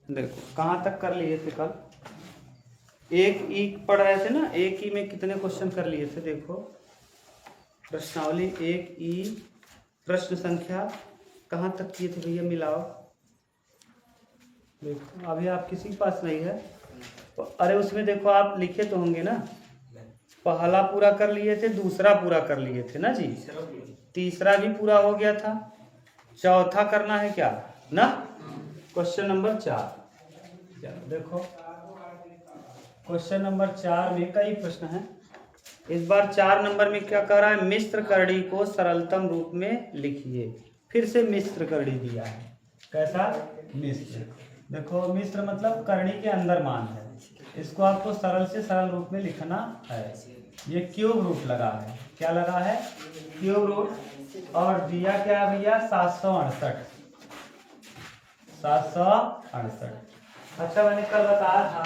देखो कहाँ तक कर लिए थे कल। एक ई पढ़ रहे थे ना, एक ई में कितने क्वेश्चन कर लिए थे। देखो प्रश्नावली एक ई प्रश्न संख्या कहाँ तक किए थे भैया, मिलाओ। देखो अभी आप किसी के पास नहीं है तो, अरे उसमें देखो आप लिखे तो होंगे ना। पहला पूरा कर लिए थे, दूसरा पूरा कर लिए थे ना जी, तीसरा भी पूरा हो गया था, चौथा करना है क्या ना। क्वेश्चन नंबर 4 देखो, क्वेश्चन नंबर 4 में कई प्रश्न है। इस बार 4 नंबर में क्या कह रहा है, मिश्र करड़ी को सरलतम रूप में लिखिए। फिर से मिश्र करड़ी दिया है, कैसा मिश्र। देखो मिश्र मतलब करणी के अंदर मान है, इसको आपको सरल से सरल रूप में लिखना है। ये क्यूब रूट लगा है, क्या लगा है, क्यूब रूट। और दिया क्या है भैया, 768। 768। अच्छा मैंने कल बताया था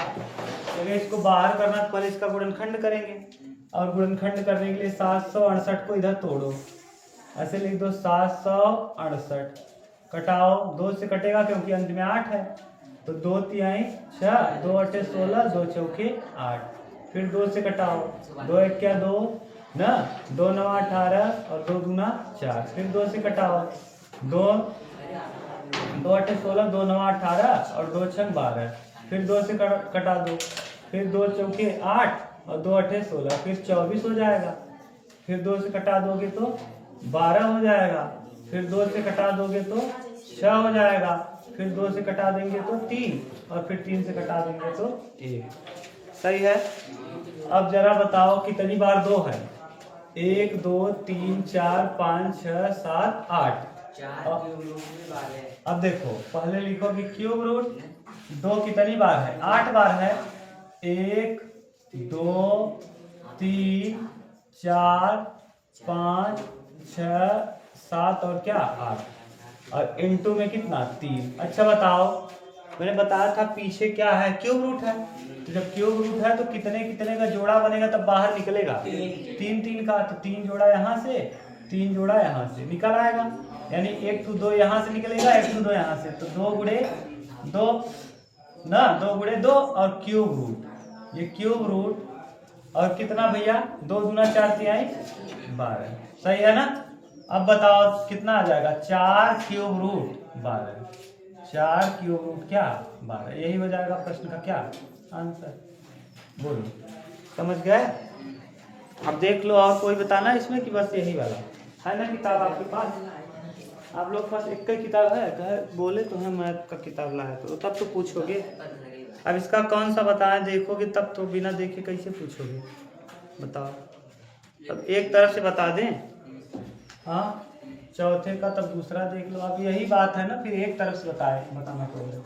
अगर इसको बाहर करना तो पहले इसका गुणनखंड करेंगे, और गुणनखंड करने के लिए 768 को इधर तोड़ो, ऐसे लिख दो 768। कटाओ, 2 से कटेगा क्योंकि अंत में 8 है, तो 2 तिहाई 6, 2 अठे 16, 2 चौके 8। फिर 2 से कटाओ, 2 एक क्या 2 ना, 2 9 18 और 2 दूना 4। फिर 2 से कटाओ, 2 अठे 16, 2 9 18 और 2 छंग 12। फिर 2 से कटा दो, फिर 2 चौके 8 और 2 अठे 16, फिर 24 हो जाएगा। फिर 2 से कटा दोगे तो 12 हो जाएगा। फिर 2 से कटा दोगे तो 6 हो जाएगा। फिर 2 से कटा देंगे तो 3, और फिर 3 से कटा देंगे तो 1। सही है। अब जरा बताओ कितनी बार 2 है, 1 2 3 4 5 6 7 8। अब देखो पहले लिखो कि क्यूब रूट 2 कितनी बार है, 8 बार है। 1 2 3 4 5 6 7 और क्या 8, और इनटू में कितना 3। अच्छा बताओ, मैंने बताया था पीछे क्या है, क्यूब रूट है। तो जब क्यूब रूट है तो कितने कितने का जोड़ा बनेगा, तब बाहर निकलेगा 3 3 का। तो 3 जोड़ा यहाँ से, 3 जोड़ा यहाँ से निकल आएगा, यानी 1 2 2 यहाँ से निकलेगा, 1 2 2 यहाँ से। तो 2 गुणे 2 ना, 2 गुणे 2 और क्यूब रूट, ये क्यूब रूट। और कितना भैया, 2 दूना 4 तिहाई 12। सही है ना। अब बताओ कितना आ जाएगा, 4 क्यूब रूट 12। 4 क्यूब रूट क्या 12, यही हो जाएगा प्रश्न का क्या आंसर। बोलो समझ गए। अब देख लो और कोई बताना इसमें कि बस यही वाला है ना किताब आपके पास। आप लोग के पास एक ही किताब है, बोले तो है मैथ का किताब लाए तो तब तो पूछोगे। अब इसका कौन सा बताएं, देखोगे तब तो, बिना देखे कैसे पूछोगे बताओ। अब एक तरफ से बता दें, हाँ चौथे का तब दूसरा देख लो। अब यही बात है ना, फिर एक तरफ से बताना पड़ेगा।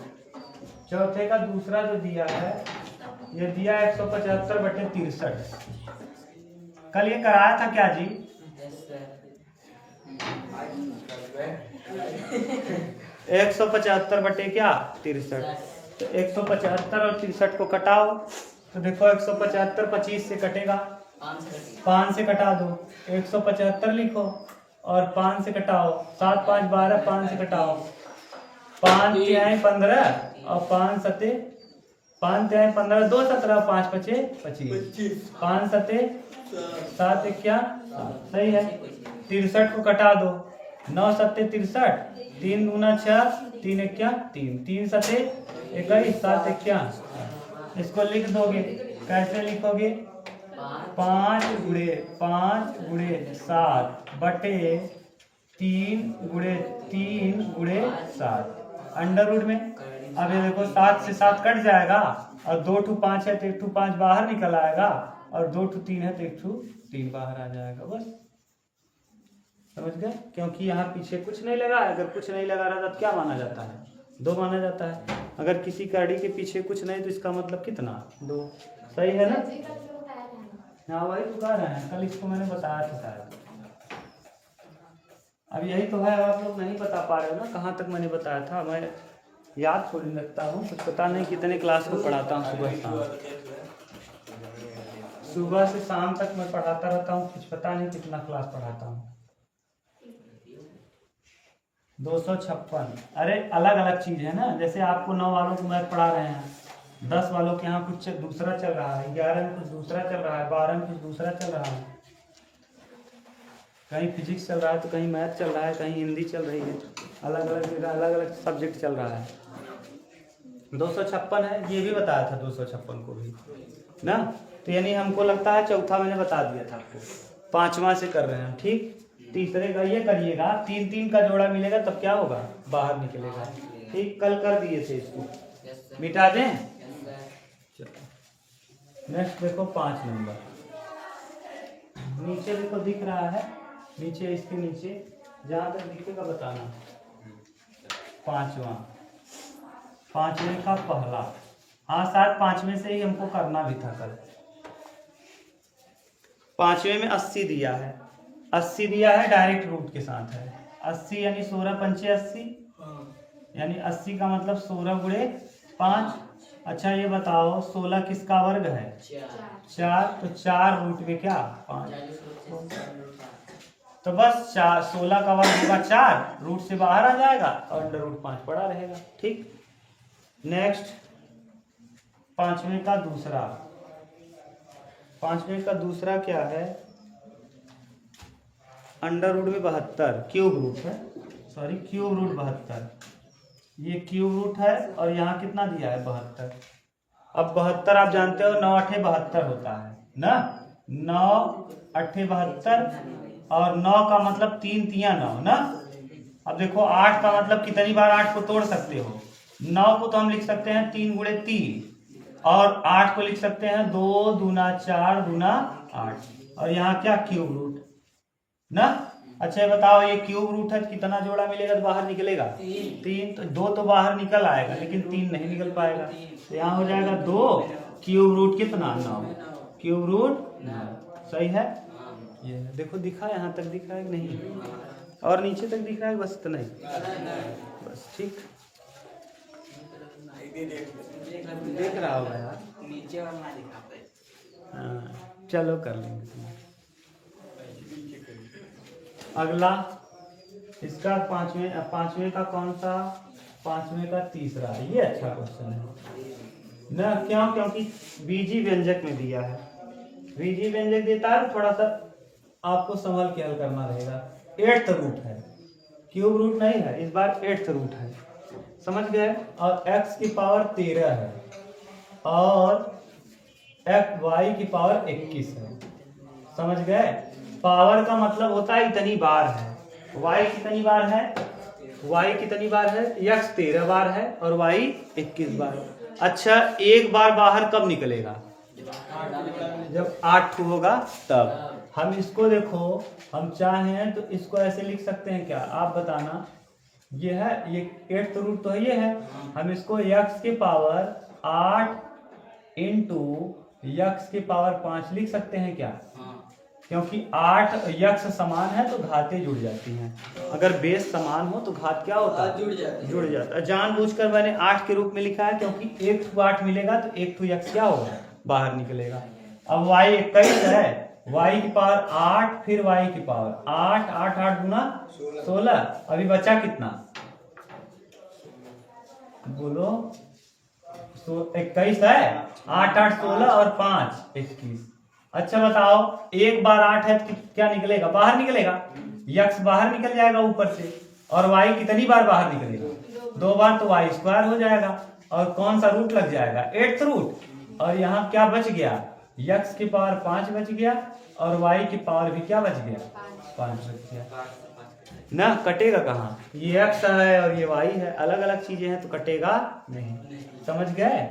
चौथे का दूसरा जो दिया है, ये दिया 175/63। कल ये कराया था क्या जी, 175 बटे क्या 63। तो 175 और 63 को कटाओ, तो देखो 175 25 से कटेगा, 5 से कटा दो, 175 लिखो और 5 से कटाओ, 7 5 12, 5 से कटाओ, 5 तिहाई 15 और 5 सते 5 तिहाई 15, 2 17, 5 पचे 25, 5 सते 7 एक क्या, सही है। 63 को कटा दो, 9 सत्ते 63, 3 दूना 6, 3 एक क्या 3, 3 सते 21, 7 एक क्या। इसको लिख दोगे, कैसे लिखोगे, 5 गुणे 7 बटे 3 गुणे 7 अंडर रूट में। अब ये देखो 7 से 7 कट जाएगा, और 2 टू 5 है तो 1 टू 5 बाहर निकल आएगा, और 2 टू 3 है तो 1 टू 3 बाहर आ जाएगा। बस समझ गए, क्योंकि यहाँ पीछे कुछ नहीं लगा। अगर कुछ नहीं लगा रहा तो क्या माना जाता है, 2 माना जाता है। अगर किसी करड़ी के पीछे कुछ नहीं तो इसका मतलब कितना 2। सही है ना। हाँ वही तो कह रहे हैं, कल इसको मैंने बताया था शायद। अब यही तो है, आप लोग नहीं बता पा रहे हो ना कहाँ तक मैंने बताया था। मैं याद थोड़ी रखता हूँ, कुछ पता नहीं कितने क्लास को पढ़ाता हूँ सुबह शाम, सुबह से शाम तक मैं पढ़ाता रहता हूँ, कुछ पता नहीं कितना क्लास पढ़ाता हूँ। 256। अरे अलग अलग चीज है ना, जैसे आपको 9 वालों को मैथ पढ़ा रहे हैं, 10 वालों के यहाँ कुछ दूसरा चल रहा है, 11 में कुछ दूसरा चल रहा है, 12 में कुछ दूसरा चल रहा है, कहीं फिजिक्स चल रहा है तो कहीं मैथ चल रहा है, कहीं हिंदी चल रही है, अलग अलग सब्जेक्ट चल रहा है। 256 है, ये भी बताया था 256 को भी ना। तो यानी हमको लगता है चौथा मैंने बता दिया था आपको, 5वां से कर रहे हैं ठीक। तीसरे का ये करिएगा, 3 का जोड़ा मिलेगा तब क्या होगा, बाहर निकलेगा ठीक। कल कर दिए थे इसको, मिटा दें। नेक्स्ट देखो 5 नंबर, नीचे देखो दिख रहा है, नीचे इसके नीचे जहाँ तक दिखेगा बताना। 5वां, 5वें का पहला, हाँ शायद 5वें से ही हमको करना भी था कल। 5वें में 80 दिया है, 80 दिया है, डायरेक्ट रूट के साथ है। 80 यानी 16 पंचे 80, यानी 80 का मतलब 16 गुणे 5। अच्छा ये बताओ 16 किसका वर्ग है, 4, तो 4 रूट में क्या 5, तो बस 16 का वर्ग होगा 4, रूट से बाहर आ जाएगा और अंडर रूट 5 पड़ा रहेगा ठीक। नेक्स्ट 5वें का दूसरा, 5वें का दूसरा क्या है, अंडर रूट में 72, क्यूब रूट है, सॉरी क्यूब रूट 72, ये क्यूब रूट है और यहाँ कितना दिया है 72। अब 72 आप जानते हो 9 8 72 होता है ना, 9 8 72, और 9 का मतलब 3 3 9 ना। अब देखो 8 का मतलब कितनी बार 8 को तोड़ सकते हो, 9 को तो हम लिख सकते हैं 3 गुणे 3, और 8 को लिख सकते हैं 2 दूना 4 दूना 8, और यहाँ क्या क्यूब रूट ना। अच्छा बताओ ये क्यूब रूट है तो कितना जोड़ा मिलेगा तो बाहर निकलेगा 3, तो 2 तो बाहर निकल आएगा लेकिन 3 नहीं निकल पाएगा, तो यहाँ हो जाएगा 2 क्यूब रूट कितना 9, क्यूब रूट 9, सही है। ये देखो दिखा, यहाँ तक दिखा है नहीं, और नीचे तक दिख रहा है बस इतना ही, बस ठीक देख रहा होगा यार, नीचे वाला दिखाता है। हाँ चलो कर लेंगे। अगला इसका 5वें का कौन सा, 5वें का तीसरा, ये अच्छा क्वेश्चन है ना, क्यों, क्योंकि बीजी व्यंजक में दिया है, बीजी व्यंजक देता है थोड़ा सा आपको संभल के हल करना रहेगा। 8th रूट है, क्यूब रूट नहीं है इस बार, 8th रूट है, समझ गए। और x की पावर 13 है और y की पावर 21 है, समझ गए। पावर का मतलब होता है इतनी बार है, y कितनी बार है, y कितनी बार है, x 13 बार है और y 21 बार है। अच्छा एक बार बाहर कब निकलेगा, जब 8 होगा तब। हम इसको देखो, हम चाहें तो इसको ऐसे लिख सकते हैं क्या, आप बताना। ये है, ये 8th रूट तो है, ये है, हम इसको x की पावर 8 इंटू x की पावर 5 लिख सकते हैं क्या, क्योंकि 8 यक्ष समान है तो घातें जुड़ जाती हैं, अगर बेस समान हो तो घात क्या होता है, जुड़ जाता है। जानबूझकर मैंने 8 के रूप में लिखा है क्योंकि 1 to 8 मिलेगा तो 1 to यक्ष क्या होगा, बाहर निकलेगा। अब y 21 है, y की पावर 8 फिर y की पावर 8, 8 8 गुना 16, अभी बचा कितना बोलो, 21 है, 8 8 16 और 5 21। अच्छा बताओ एक बार 8 है तो क्या निकलेगा, बाहर निकलेगा, यक्ष बाहर निकल जाएगा ऊपर से, और y कितनी बार बाहर निकलेगा, 2 बार, तो y स्क्वायर हो जाएगा, और कौन सा रूट लग जाएगा 8th रूट, और यहाँ क्या बच गया, यक्ष की पावर 5 बच गया और y की पावर भी क्या बच गया 5 बच गया ना। कटेगा कहाँ, ये x है और ये y है, अलग अलग चीजें हैं तो कटेगा नहीं, समझ गए।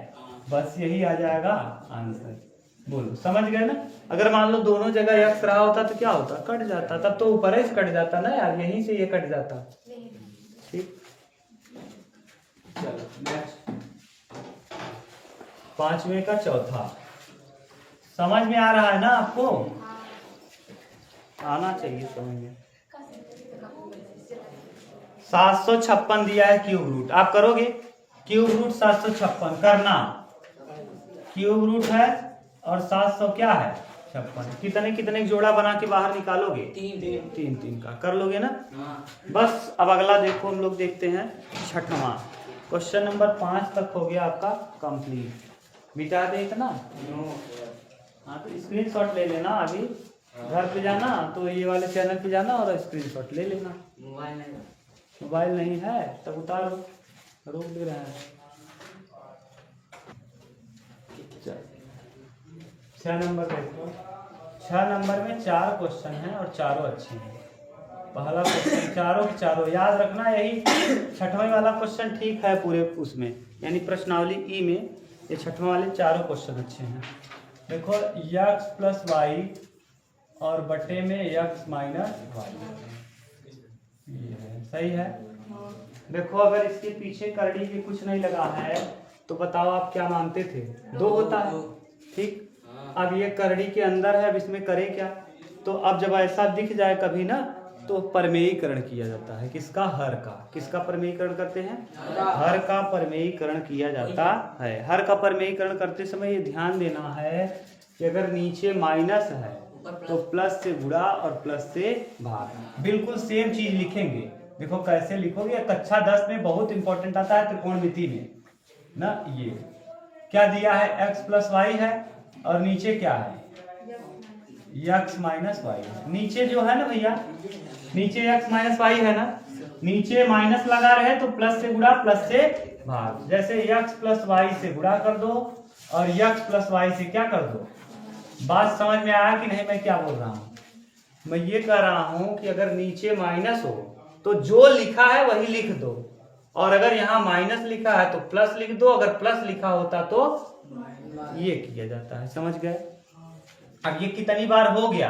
बस यही आ जाएगा आंसर, बोलो समझ गए ना। अगर मान लो दोनों जगह x रहा होता तो क्या होता, कट जाता, तब तो ऊपर ही कट जाता ना यार, यहीं से ये कट जाता ठीक। चलो नेक्स्ट 5वें का चौथा, समझ में आ रहा है ना आपको, आना चाहिए समझ में। 756 दिया है क्यूब रूट, आप करोगे क्यूब रूट 756 करना, क्यूब रूट है और 700 क्या है 56। कितने कितने जोड़ा बना के बाहर निकालोगे? 3 3 का कर लोगे ना? बस अब अगला देखो, हम लोग देखते हैं 6वां क्वेश्चन नंबर 5 तक हो गया आपका कंप्लीट। मिटा दे इतना। हाँ तो स्क्रीनशॉट ले लेना, अभी घर पे जाना तो ये वाले चैनल पे जाना और स्क्रीनशॉट ले लेना। मोबाइल नहीं है तब उतारो, रोक दे रहे हैं। 6 नंबर देखो, 6 नंबर में 4 क्वेश्चन हैं और चारों अच्छे हैं। पहला क्वेश्चन चारों के चारों याद रखना, यही 6वां वाला क्वेश्चन ठीक है पूरे उसमें, यानी प्रश्नावली ई में ये 6वां वाले चारों क्वेश्चन अच्छे हैं। देखो x प्लस वाई और बटे में x माइनस वाई, सही है। देखो अगर इसके पीछे करड़ी भी कुछ नहीं लगा है तो बताओ आप क्या मानते थे? 2 होता है, ठीक। अब ये करड़ी के अंदर है, अब इसमें करे क्या? तो अब जब ऐसा दिख जाए कभी ना तो परमेयीकरण किया जाता है। किसका? हर का। किसका परमेयीकरण करते हैं? हर का परमेयीकरण किया जाता है। हर का परमेयीकरण करते समय ये ध्यान देना है कि अगर नीचे माइनस है तो प्लस से गुणा और प्लस से भाग, बिल्कुल सेम चीज लिखेंगे। देखो कैसे लिखोगे, कक्षा 10 में बहुत इंपॉर्टेंट आता है त्रिकोणमिति में ना। ये क्या दिया है? x प्लस वाई है और नीचे क्या है? x minus Y. नीचे जो है ना भैया, नीचे x माइनस वाई है ना, नीचे माइनस लगा रहे तो प्लस से गुणा प्लस से भाग। जैसे x प्लस वाई से गुणा कर दो और x प्लस वाई से क्या कर दो। बात समझ में आया कि नहीं? मैं क्या बोल रहा हूँ? मैं ये कह रहा हूँ कि अगर नीचे माइनस हो तो जो लिखा है वही लिख दो, और अगर यहाँ माइनस लिखा है तो प्लस लिख दो। अगर प्लस लिखा होता तो ये किया जाता है, समझ गए? अब ये कितनी बार हो गया?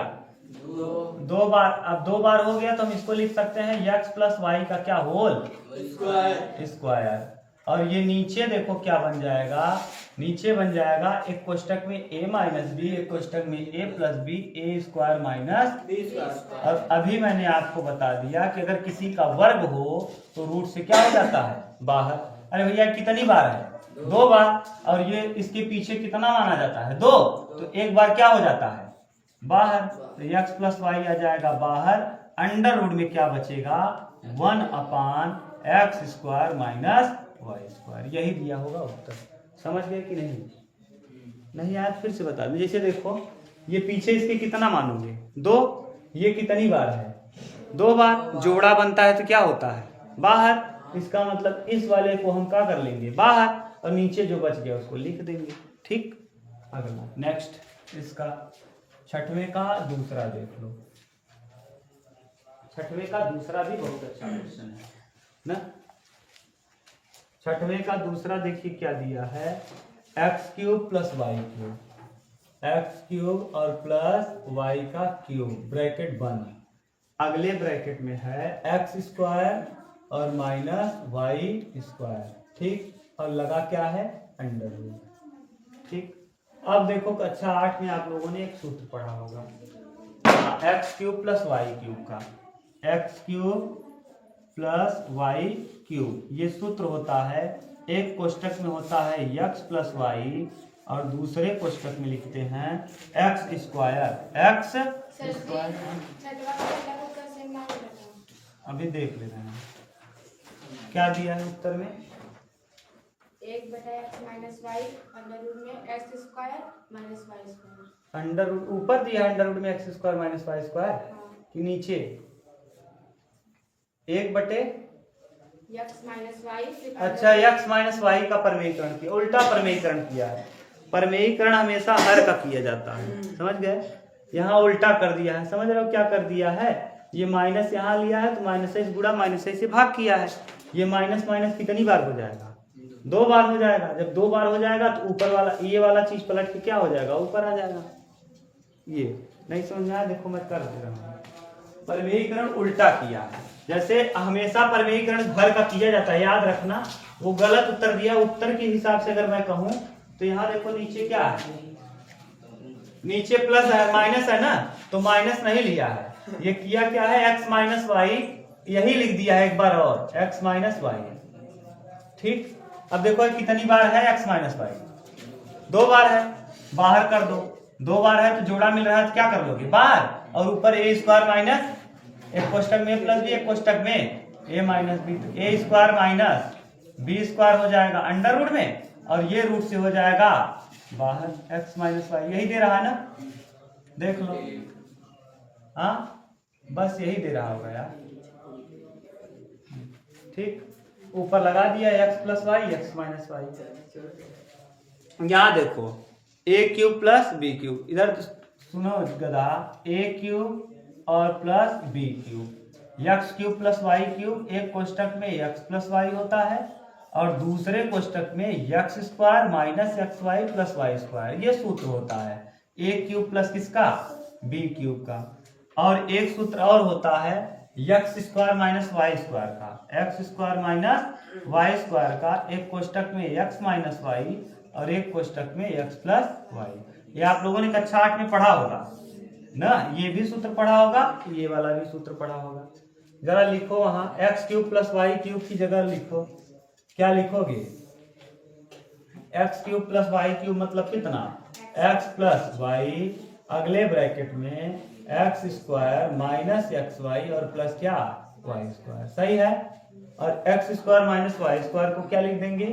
2 बार। अब 2 बार हो गया तो हम इसको लिख सकते हैं x प्लस वाई का क्या होल स्क्वायर। और ये नीचे देखो क्या बन जाएगा, नीचे बन जाएगा एक कोष्टक में a माइनस बी, एक कोष्टक में a plus B, A square minus B square. और अभी मैंने आपको बता दिया कि अगर किसी का वर्ग हो तो रूट से क्या हो जाता है? बाहर। अरे भैया कितनी बार है? 2 बार। और ये इसके पीछे कितना माना जाता है? 2। तो एक बार क्या हो जाता है? बाहर। तो x प्लस वाई आ जाएगा बाहर। अंडर रूट में क्या बचेगा? 1/x square minus Y square. यही दिया होगा उत्तर। समझ गए कि नहीं? नहीं आया फिर से बता दो। जैसे देखो ये पीछे इसके कितना मानोगे? 2। ये कितनी बार है? 2 बार। जोड़ा बनता है तो क्या होता है? बाहर। इसका मतलब इस वाले को हम क्या कर लेंगे? बाहर। और नीचे जो बच गया उसको लिख देंगे, ठीक। अगला नेक्स्ट इसका 6वें का दूसरा देख लो। 6वें का दूसरा भी बहुत अच्छा क्वेश्चन है ना। 6वें का दूसरा देखिए क्या दिया है, X cube plus Y cube, X cube और प्लस वाई का क्यूब ब्रैकेट बंद, अगले ब्रैकेट में है एक्स स्क्वायर और माइनस वाई स्क्वायर, ठीक, और लगा क्या है अंडर रूट, ठीक। अब देखो कक्षा 8 में आप लोगों ने एक सूत्र पढ़ा होगा X cube plus Y cube का, X cube plus Y cube, ये सूत्र होता है, एक कोष्टक में होता है एक्स प्लस वाई और दूसरे कोष्टक में लिखते हैं एक्स स्क्वायर, एक्स स्क्वायर। अभी देख ले रहे हैं क्या दिया है उत्तर में, 1/x minus Y under root में x square minus Y square. Under root ऊपर दिया है, अंडर रूट में x square minus Y square कि नीचे 1/x माइनस वाई। अच्छा x माइनस वाई का परमेयीकरण किया, उल्टा परमेयीकरण किया है। परमेयीकरण हमेशा हर का किया जाता है, समझ गए, यहाँ उल्टा कर दिया है। समझ रहे हो क्या कर दिया है, ये माइनस यहाँ लिया है तो माइनस से गुणा माइनस से भाग किया है। ये माइनस माइनस कितनी बार हो जाएगा, 2 बार हो जाएगा। जब 2 बार हो जाएगा तो ऊपर वाला ये वाला चीज पलट के क्या हो जाएगा, ऊपर आ जाएगा। ये नहीं समझ में आया, देखो मैं कर दे रहा हूँ, परमेयीकरण उल्टा किया है। जैसे हमेशा परमेयीकरण भर का किया जाता है, याद रखना। वो गलत उत्तर दिया, उत्तर के हिसाब से अगर मैं कहूँ तो यहाँ देखो नीचे क्या है, नीचे प्लस है माइनस है ना, तो माइनस नहीं लिया है, ये किया क्या है x माइनस वाई, यही लिख दिया है एक बार और x माइनस वाई, ठीक। अब देखो कितनी बार है x माइनस वाई, 2 बार है, बाहर कर दो, दो बार है तो जोड़ा मिल रहा है तो क्या कर लोगे बार, और ऊपर ए स्क्वायर माइनस एक कोष्टक में प्लस बी एक कोष्टक में ए माइनस बी, तो ए स्क्वायर माइनस बी स्क्वायर हो जाएगा अंडर रूट में, और ये रूट से हो जाएगा बाहर एक्स माइनस वाई। यही दे रहा है ना, देख लो। हाँ बस यही दे रहा होगा यार। ठीक, ऊपर लगा दिया X plus Y X minus Y. यहाँ देखो A cube plus B cube, इधर तो सुनो गधा, ए क्यूब और plus B cube, X cube plus Y cube, एक कोष्टक में एक्स प्लस वाई होता है और दूसरे कोष्टक में x square minus x Y plus Y square, ये सूत्र होता है ए क्यूब प्लस किसका बी क्यूब का। और एक सूत्र और होता है x square minus Y square का, x square minus Y square का, एक कोष्टक में एक्स माइनस वाई और एक कोष्टक में एक्स प्लस वाई। ये आप लोगों ने कक्षा 8 में पढ़ा होगा ना, ये भी सूत्र पढ़ा होगा, ये वाला भी सूत्र पढ़ा होगा। जरा लिखो वहां X cube plus Y cube की जगह लिखो, क्या लिखोगे, X cube plus Y cube मतलब कितना, एक्स प्लस वाई, अगले ब्रैकेट में x square minus x Y और प्लस क्या वाई स्क्वायर, सही है। और X square minus Y square को क्या लिख देंगे,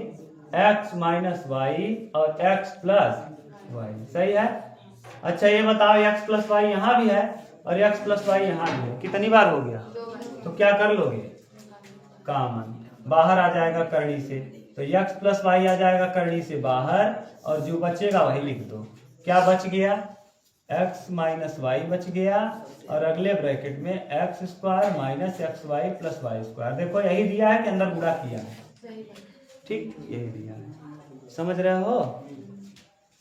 एक्स माइनस वाई और एक्स प्लस वाई, सही है। अच्छा ये बताओ एक्स प्लस वाई यहाँ भी है और एक्स प्लस वाई यहाँ भी है, कितनी बार हो गया, तो क्या कर लोगे, कॉमन बाहर आ जाएगा करनी से, तो एक्स प्लस वाई आ जाएगा करनी से बाहर, और जो बचेगा वही लिख दो। क्या बच गया, एक्स माइनस वाई बच गया, और अगले ब्रैकेट में x square minus x Y plus Y square. देखो यही दिया है कि अंदर गुणा किया है, ठीक यही दिया है, समझ रहे हो।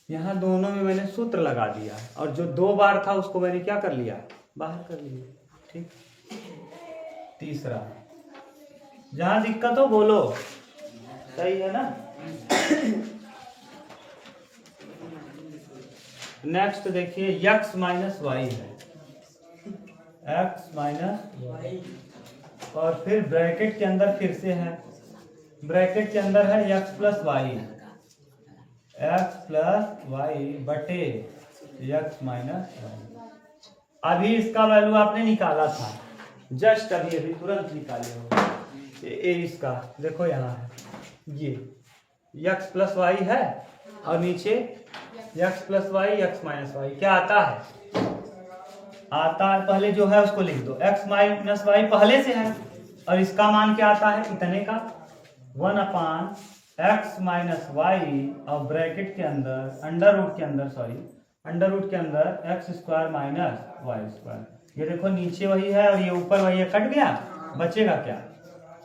यहाँ दोनों में मैंने सूत्र लगा दिया और जो दो बार था उसको मैंने क्या कर लिया, बाहर कर लिया। ठीक, तीसरा, जहां दिक्कत हो बोलो, सही है ना। नेक्स्ट देखिए एक्स माइनस वाई है, एक्स माइनस वाई, और फिर ब्रैकेट के अंदर फिर से है, ब्रैकेट के अंदर है X plus Y, X plus Y बटे एक्स माइनस वाई। अभी इसका वैल्यू आपने निकाला था, जस्ट अभी अभी तुरंत निकाले हो। ये इसका देखो यहाँ है, ये एक्स प्लस वाई है और नीचे X plus Y X minus Y, क्या आता है, आता है पहले जो है उसको लिख दो, एक्स माइनस वाई पहले से है और इसका मान क्या आता है, इतने का 1 एक्स माइनस वाई और ब्रैकेट के अंदर अंडर रूट के अंदर, सॉरी अंडर रूट के अंदर X square minus Y square. ये देखो नीचे वही है और ये ऊपर वही है, कट गया, बचेगा क्या,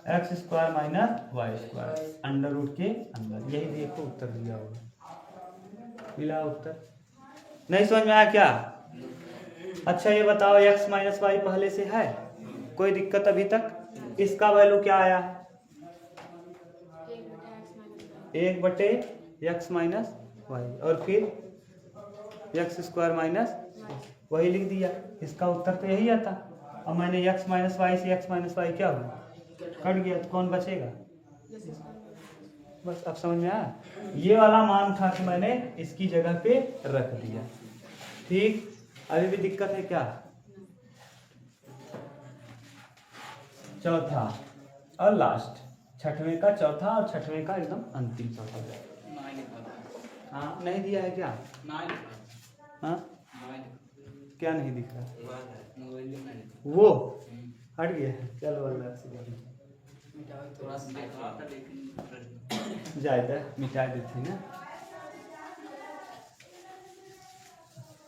X square minus Y square under root के अंदर। यही देखो उत्तर दिया होगा, मिला उत्तर। नहीं समझ में आया क्या। अच्छा ये बताओ एक्स माइनस वाई पहले से है, कोई दिक्कत अभी तक। इसका वैल्यू क्या आया है, 1/x माइनस वाई, और फिर एक्स स्क्वायर माइनस वही लिख दिया। इसका उत्तर तो यही आता। अब मैंने एक्स माइनस वाई से एक्स माइनस वाई क्या हुआ, कट गया, तो कौन बचेगा, बस अब समझ में आया। ये वाला मान था कि मैंने इसकी जगह पे रख दिया। ठीक, अभी भी दिक्कत है क्या। चौथा और लास्ट, छठवें का चौथा और छठवें का एकदम अंतिम चौथा। हाँ नहीं दिया है क्या, हाँ क्या नहीं दिख रहा, वो हट गया, चलो अल्लाह से जायदा मिटा देते ना।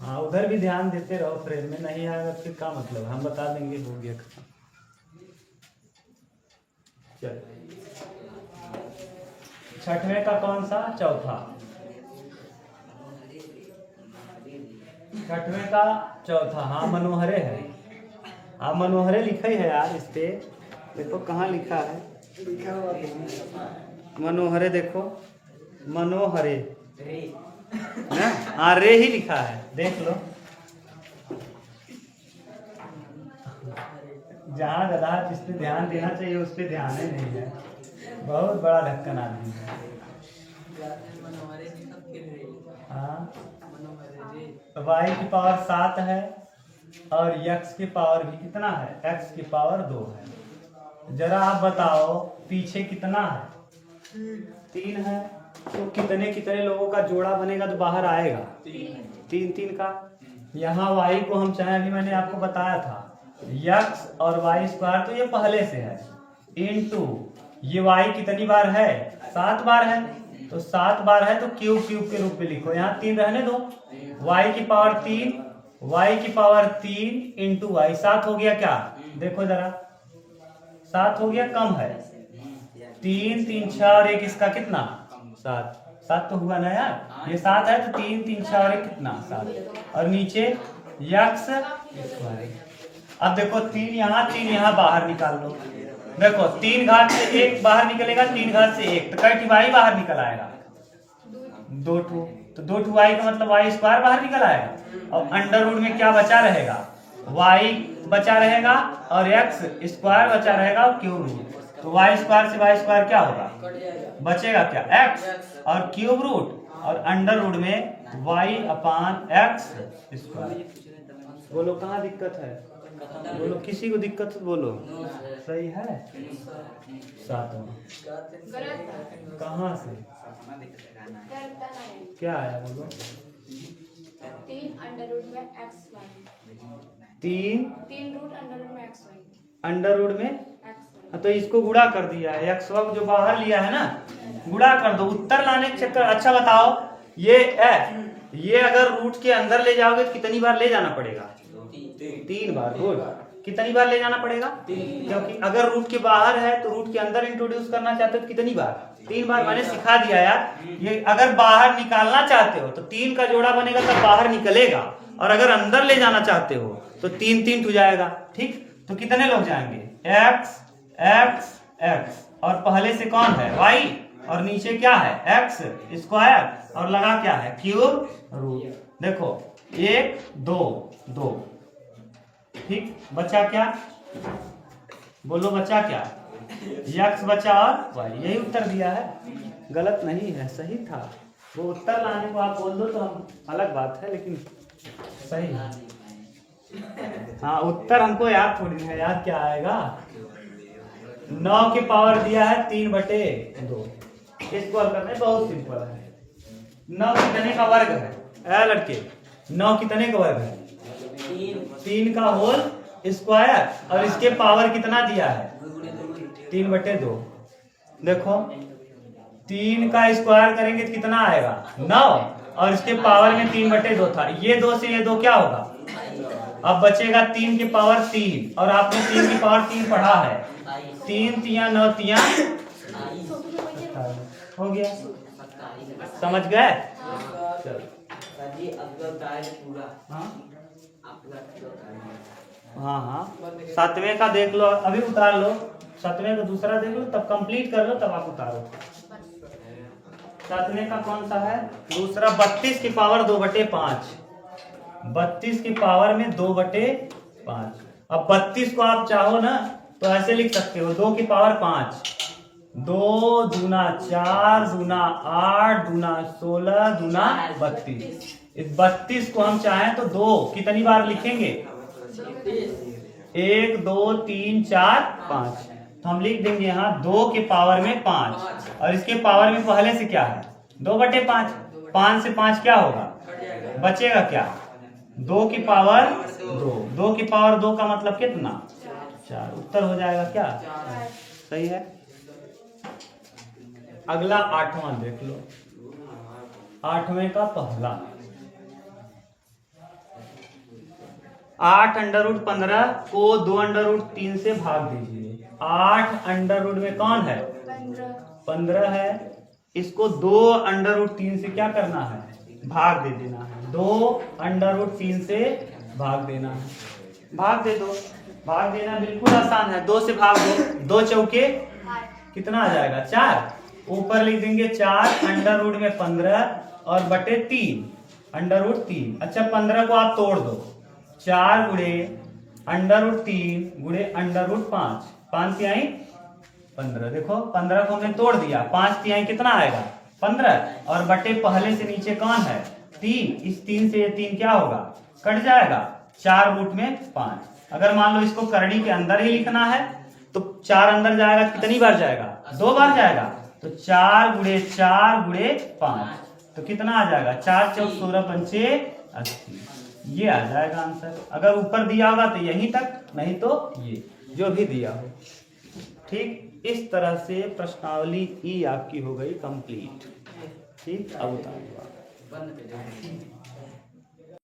हाँ उधर भी ध्यान देते रहो, फ्रेम में नहीं आएगा फिर क्या मतलब, हम बता देंगे हो गया खत्म। चल छठवें का कौन सा, चौथा, छठवें का चौथा, हाँ मनोहरे है, हाँ मनोहरे लिखा ही है यार, इस पे देखो कहाँ लिखा है, लिखा हुआ मनोहरे, देखो मनोहरे ना, हाँ रे ही लिखा है, देख लो। जहाँ गधा जिस पे ध्यान देना चाहिए उस पे ध्यान ही नहीं है, बहुत बड़ा ढक्कन आदमी है। हाँ, y की पावर 7 है और x की पावर भी कितना है, x की पावर 2 है। जरा आप बताओ पीछे कितना है, 3 है। तो कितने कितने लोगों का जोड़ा बनेगा तो बाहर आएगा, 3 3 का। यहाँ y को हम चाहे, अभी मैंने आपको बताया था x और y स्क्वायर, तो ये पहले से है, इनटू ये y कितनी बार है, 7 बार है। तो 7 बार है तो क्यूब क्यूब के रूप में लिखो, यहाँ 3 रहने दो, y की पावर 3, y की पावर 3 इंटू वाई, 7 हो गया क्या, देखो जरा 7 हो गया, कम है, 3 3 6 और 1 इसका कितना 7, 7 तो हुआ ना यार, ये 7 है तो 3 3 6 और 1 कितना 7, और नीचे x स्क्वायर। अब देखो 3 यहाँ बाहर निकाल लो, देखो 3 घात से 1 बाहर निकलेगा, 3 घात से 1 तो कई वाई बाहर निकल आएगा, 2 तो 2 वाई का मतलब वाई स्क्वायर बाहर निकल आएगा। और अंडर रूट में क्या बचा रहेगा, वाई बचा रहेगा और एक्स स्क्वायर बचा रहेगा और क्यूब रूट। तो वाई स्क्वायर से वाई स्क्वायर क्या होगा, बचेगा क्या, एक्स और क्यूब रूट, और अंडर रूट में वाई अपान एक्स स्क्वायर। बोलो कहाँ दिक्कत है, बोलो किसी को दिक्कत बोलो, सही है। 7वां कहाँ से क्या आया बोलो, 3 अंडर रूट में x y, 3 root under root में x y, अंडर रूट में x y। तो इसको गुणा कर दिया है, एक्स वर्ग जो बाहर लिया है ना, गुणा कर दो, उत्तर लाने के चक्कर। अच्छा बताओ ये अगर रूट के अंदर ले जाओगे तो कितनी बार ले जाना पड़ेगा, 3 बार। गुड, कितनी बार ले जाना पड़ेगा, क्योंकि अगर रूट के बाहर है तो रूट के अंदर इंट्रोड्यूस करना चाहते हो तो कितनी बार, 3 बार। मैंने सिखा दिया यार, ये अगर बाहर निकालना चाहते हो तो 3 का जोड़ा बनेगा तब बाहर निकलेगा, और अगर अंदर ले जाना चाहते हो तो 3 3 हो जाएगा। ठीक, तो कितने लोग जाएंगे, x x x, और पहले से कौन है y, और नीचे क्या है x स्क्वायर, और लगा क्या है क्यूब रूट। देखो 1 2 2, ठीक, बचा क्या, बोलो बचा क्या, x बचा और y, यही उत्तर दिया है, गलत नहीं है, सही था। वो उत्तर लाने को आप बोल दो तो हम अलग बात है, लेकिन सही है। हाँ, उत्तर हमको याद थोड़ी है, याद क्या आएगा, 9 की पावर दिया है 3/2, इसको हल करना बहुत सिंपल है। 9 कितने का वर्ग है लड़के, 9 कितने का वर्ग है, 3 का होल स्क्वायर, और इसके पावर कितना दिया है 3/2। देखो 3 का स्क्वायर करेंगे तो कितना आएगा 9, और इसके पावर में 3/2 था, ये 2 से ये 2 क्या होगा, अब बचेगा 3 की पावर 3, और आपने 3 की पावर 3 पढ़ा है, 3 3 9 3 हो गया, समझ गए। हाँ हाँ, 7वें का देख लो, अभी उतार लो, 7वें का दूसरा देख लो, तब कंप्लीट कर लो, तब आप उतारो। 7वें का कौन सा है, दूसरा, 32 की पावर 2/5, 32 की पावर में 2/5। अब 32 को आप चाहो ना तो ऐसे लिख सकते हो, 2 की पावर 5, 2 दूना 4 दूना 8 दूना 16 दूना 32। इस 32 को हम चाहें तो 2 कितनी बार लिखेंगे, 1 2 3 4 5, तो हम लिख देंगे यहाँ 2 के पावर में 5, और इसके पावर में पहले से क्या है 2/5, 5 से 5 क्या होगा, बचेगा क्या, 2 की पावर 2, 2 की पावर 2 का मतलब कितना 4, उत्तर हो जाएगा क्या, सही है। अगला 8वां देख लो, 8वें का पहला, 8 अंडर रूट 15 को 2 अंडर रूट 3 से भाग दीजिए। 8 अंडर रूट में कौन है 15 है, इसको 2 अंडर रूट 3 से क्या करना है, भाग दे देना है, 2 अंडर रूट 3 से भाग देना है, भाग दे दो, भाग देना बिल्कुल आसान है, 2 से भाग दो, 2 चौके कितना आ जाएगा 4, ऊपर लिख देंगे 4 अंडर रूट में 15 और बटे 3 अंडर रूट 3। अच्छा 15 को आप तोड़ दो, 4 गुणे अंडर रूट 3 गुणे अंडर रूट 5, 5 तिहाई 15, देखो 15 को हमने तोड़ दिया, 5 तिहाई कितना आएगा 15 और बटे पहले से नीचे कौन है 3, इस 3 से ये 3 क्या होगा कट जाएगा, 4 रूट में 5। अगर मान लो इसको करड़ी के अंदर ही लिखना है तो 4 अंदर जाएगा, कितनी बार जाएगा 2 बार जाएगा, तो 4 गुणे 4 गुणे 5 तो कितना आ जाएगा 4 चौक 16 पंचे 80, ये आ जाएगा आंसर। अगर ऊपर दिया होगा तो यहीं तक, नहीं तो ये जो भी दिया हो। ठीक, इस तरह से प्रश्नावली ई आपकी हो गई कंप्लीट। ठीक, अब उतार दो आप।